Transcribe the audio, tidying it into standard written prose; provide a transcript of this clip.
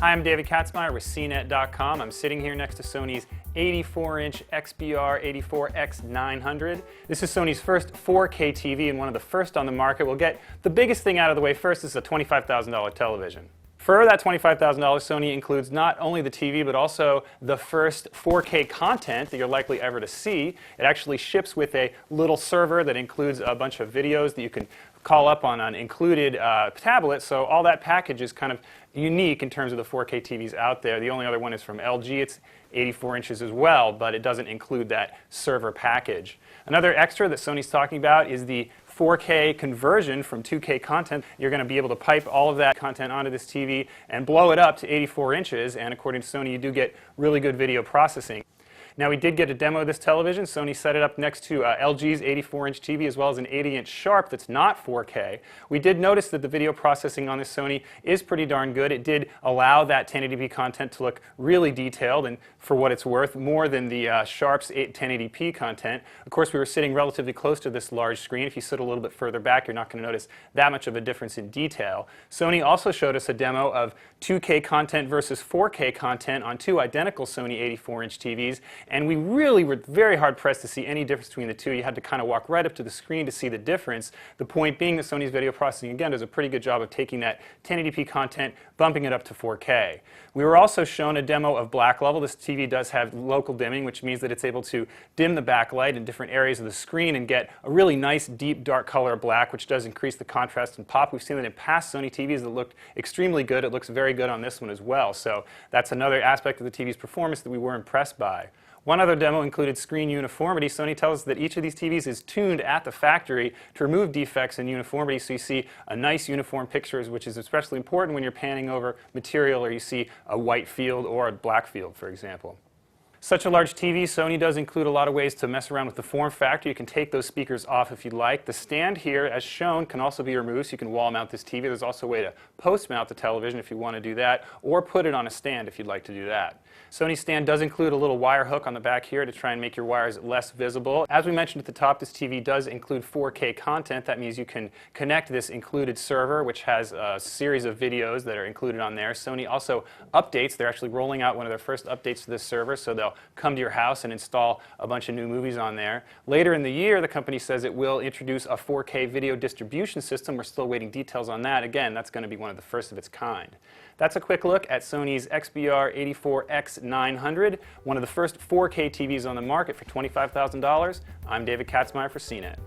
Hi, I'm David Katzmeyer with CNET.com. I'm sitting here next to Sony's 84-inch XBR-84X900. This is Sony's first 4K TV and one of the first on the market. We'll get the biggest thing out of the way first. This is a $25,000 television. For that $25,000, Sony includes not only the TV, but also the first 4K content that you're likely ever to see. It actually ships with a little server that includes a bunch of videos that you can call up on an included tablet, so all that package is kind of unique in terms of the 4K TVs out there. The only other one is from LG. It's 84 inches as well, but it doesn't include that server package. Another extra that Sony's talking about is the 4K conversion from 2K content. You're going to be able to pipe all of that content onto this TV and blow it up to 84 inches, and according to Sony, you do get really good video processing. Now, we did get a demo of this television. Sony set it up next to LG's 84-inch TV as well as an 80-inch Sharp that's not 4K. We did notice that the video processing on this Sony is pretty darn good. It did allow that 1080p content to look really detailed, and for what it's worth, more than the Sharp's 1080p content. Of course, we were sitting relatively close to this large screen. If you sit a little bit further back, you're not going to notice that much of a difference in detail. Sony also showed us a demo of 2K content versus 4K content on two identical Sony 84-inch TVs. And we really were very hard-pressed to see any difference between the two. You had to kind of walk right up to the screen to see the difference. The point being that Sony's video processing, again, does a pretty good job of taking that 1080p content, bumping it up to 4K. We were also shown a demo of black level. This TV does have local dimming, which means that it's able to dim the backlight in different areas of the screen and get a really nice, deep, dark color of black, which does increase the contrast and pop. We've seen that in past Sony TVs that looked extremely good. It looks very good on this one as well. So that's another aspect of the TV's performance that we were impressed by. One other demo included screen uniformity. Sony tells us that each of these TVs is tuned at the factory to remove defects in uniformity, so you see a nice uniform picture, which is especially important when you're panning over material or you see a white field or a black field, for example. Such a large TV, Sony does include a lot of ways to mess around with the form factor. You can take those speakers off if you'd like. The stand here, as shown, can also be removed, so you can wall mount this TV. There's also a way to post mount the television if you want to do that, or put it on a stand if you'd like to do that. Sony's stand does include a little wire hook on the back here to try and make your wires less visible. As we mentioned at the top, this TV does include 4K content. That means you can connect this included server, which has a series of videos that are included on there. Sony also updates. They're actually rolling out one of their first updates to this server, so they'll come to your house and install a bunch of new movies on there. Later in the year, the company says it will introduce a 4K video distribution system. We're still waiting details on that. Again, that's going to be one of the first of its kind. That's a quick look at Sony's XBR-84X900, one of the first 4K TVs on the market for $25,000. I'm David Katzmeyer for CNET.